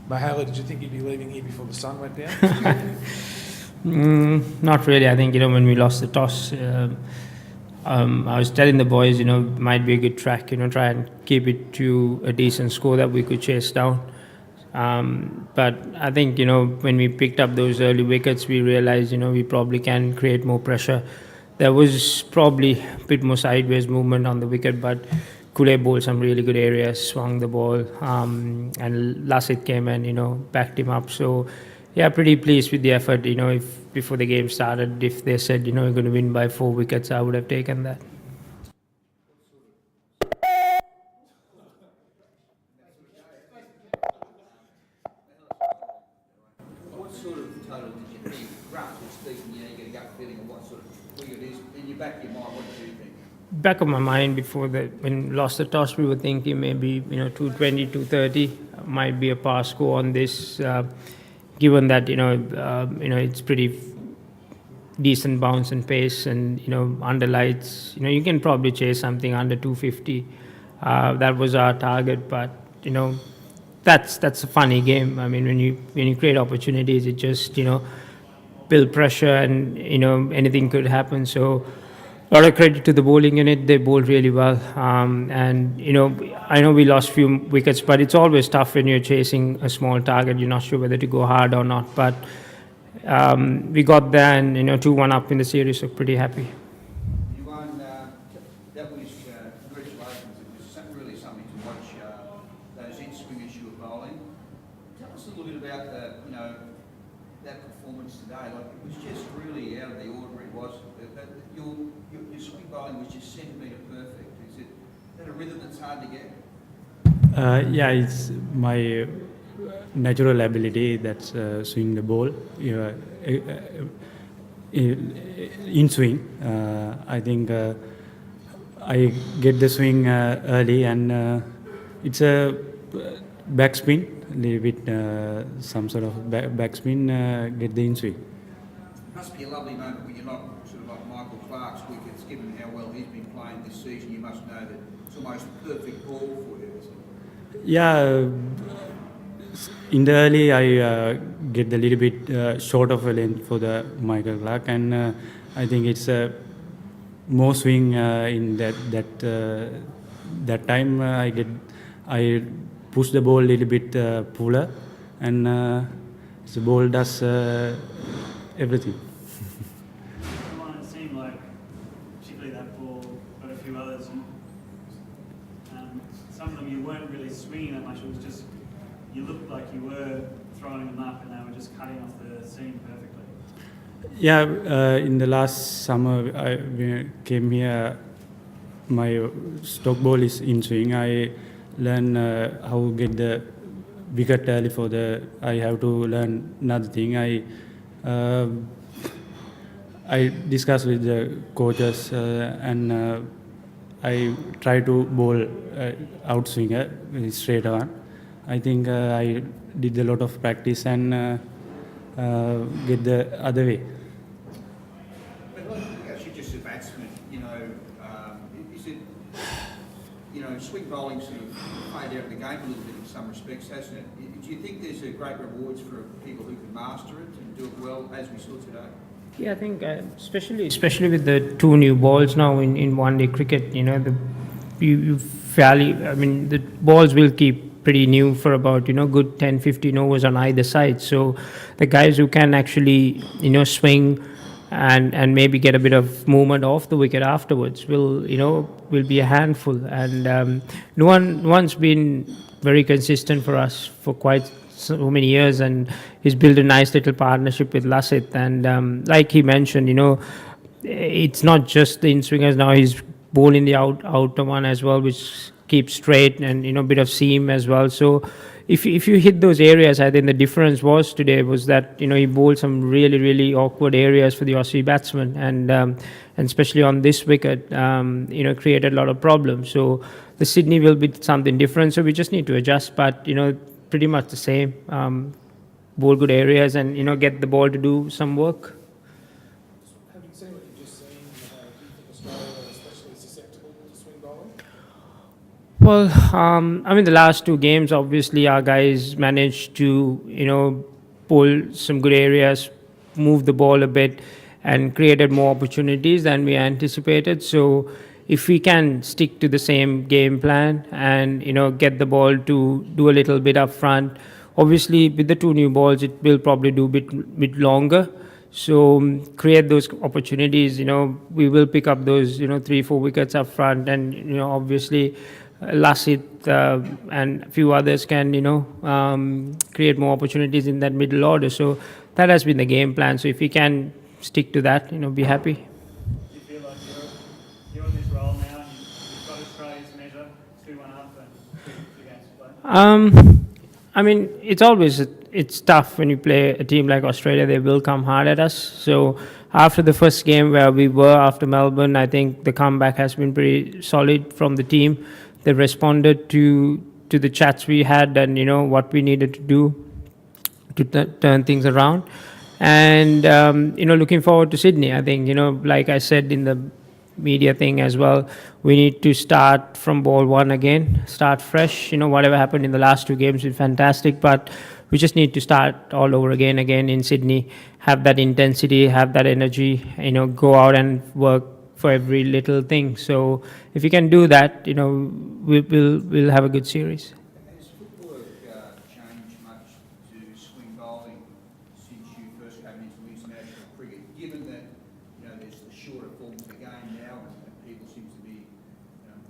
Mahela, did you think you'd be leaving here before the sun went down? Not really. I think, when we lost the toss, I was telling the boys, might be a good track, try and keep it to a decent score that we could chase down. But I think, when we picked up those early wickets, we realized, we probably can create more pressure. There was probably a bit more sideways movement on the wicket, but Kule bowled some really good areas, swung the ball, and Lassit came and, backed him up. So, yeah, pretty pleased with the effort. If before the game started, if they said, we're going to win by 4 wickets, I would have taken that. What sort of total did you think? Roughly speaking, you get a gut feeling of what sort of figure it is. In your back of your mind, what did you think? Back of my mind before when we lost the toss, we were thinking maybe 220, 230 might be a par score on this. Given that it's pretty decent bounce and pace, and under lights, you can probably chase something under 250. That was our target, but that's a funny game. I mean, when you create opportunities, it just build pressure, and anything could happen. So a lot of credit to the bowling unit. They bowled really well, and I know we lost few wickets, but it's always tough when you're chasing a small target. You're not sure whether to go hard or not, but we got there, and 2-1 up in the series, so pretty happy. Nuwan, that was congratulations. It was really something to watch. Those in-swingers you were bowling. Tell us a little bit about that performance today. Like, it was just really out of the ordinary, wasn't it? Your swing bowling was just centimetre perfect. Is that a rhythm that's hard to get? Yeah, it's my natural ability that's swing the ball. In swing, I think I get the swing early, and it's a backspin, little bit some sort of backspin, get the in swing. It must be a lovely moment when you're not sort of like Michael Clark's wickets, given how well he's been playing this season. You must know that it's almost perfect ball for you, isn't it? Yeah, in the early I get a little bit short of a length for the Michael Clark, and I think it's more swing in that time. I push the ball a little bit puller, and the ball does everything. It seemed like, particularly that ball, but a few others, some of them you weren't really swinging that much. It was just, you looked like you were throwing them up, and they were just cutting off the seam perfectly. Yeah, in the last summer I came here. My stock ball is in swing. I learn how to get the wicket early for the. I have to learn another thing. I discuss with the coaches, and I try to bowl outswinger straight on. I think I did a lot of practice and get the other way. But like, you're just a batsman, is it, swing bowling sort of played out of the game a little bit in some respects, hasn't it? Do you think there's a great rewards for people who can master it and do it well, as we saw today? Yeah, I think especially with the two new balls now in one-day cricket, you fairly, I mean, the balls will keep pretty new for about good 10-15 overs on either side. So the guys who can actually swing and maybe get a bit of movement off the wicket afterwards will be a handful. And Nuwan's been very consistent for us for quite so many years, and he's built a nice little partnership with Lassit. And like he mentioned, it's not just the in-swingers now. He's bowling the outer one as well, which keeps straight, and a bit of seam as well. So if you hit those areas, I think the difference was today was that he bowled some really, really awkward areas for the Aussie batsmen, and especially on this wicket, created a lot of problems. So the Sydney will be something different. So we just need to adjust, but pretty much the same. Bowl good areas, and get the ball to do some work. Having seen what you've just seen, do you think Australia are especially susceptible to swing bowling? Well, I mean, the last two games, obviously, our guys managed to, pull some good areas, move the ball a bit, and created more opportunities than we anticipated. So, if we can stick to the same game plan and, get the ball to do a little bit up front, obviously, with the two new balls, it will probably do a bit longer. So create those opportunities. We will pick up those 3-4 wickets up front, and obviously Lasit and a few others can create more opportunities in that middle order. So that has been the game plan. So if we can stick to that, be happy. Do you feel like you're in this role now and you've got Australia's measure, 2-1 up and 2 games to play? I mean, it's tough when you play a team like Australia. They will come hard at us. So after the first game where we were after Melbourne, I think the comeback has been pretty solid from the team. They responded to the chats we had and what we needed to do to turn things around. And looking forward to Sydney. I think like I said in the media thing as well, we need to start from ball one again, start fresh. Whatever happened in the last two games is fantastic, but we just need to start all over again in Sydney, have that intensity, have that energy, go out and work for every little thing. So if you can do that, we'll have a good series. Has footwork changed much to swing bowling since you first came into international cricket, given that there's the shorter form of the game now and people seem to be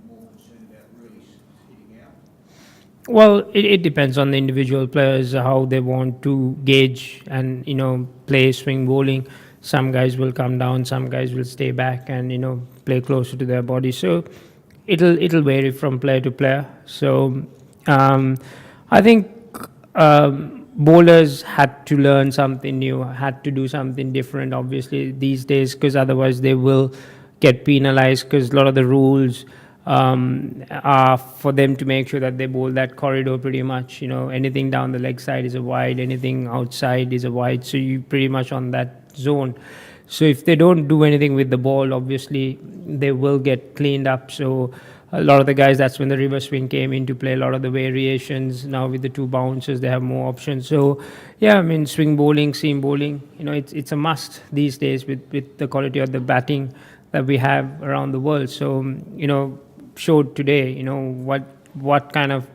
more concerned about really hitting out? Well, it depends on the individual players, how they want to gauge and, play swing bowling. Some guys will come down, some guys will stay back and, play closer to their body. So it'll vary from player to player. So I think bowlers had to learn something new, had to do something different, obviously, these days, because otherwise they will get penalized, because a lot of the rules are for them to make sure that they bowl that corridor pretty much. Anything down the leg side is a wide, anything outside is a wide. So you pretty much on that zone. So if they don't do anything with the ball, obviously they will get cleaned up. So a lot of the guys, that's when the reverse swing came into play, a lot of the variations. Now with the two bouncers, they have more options. So yeah, I mean, swing bowling, seam bowling, it's a must these days with the quality of the batting that we have around the world. So showed today what kind of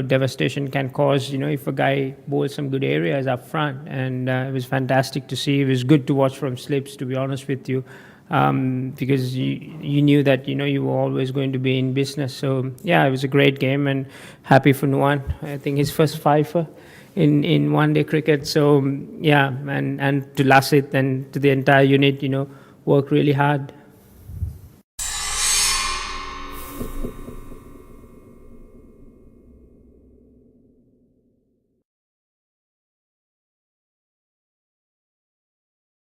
devastation can cause if a guy bowls some good areas up front. And it was fantastic to see. It was good to watch from slips, to be honest with you, because you knew that you were always going to be in business. So yeah, it was a great game, and happy for Nuwan. I think his first fifer in one-day cricket. So yeah, and to Lasit and to the entire unit, worked really hard.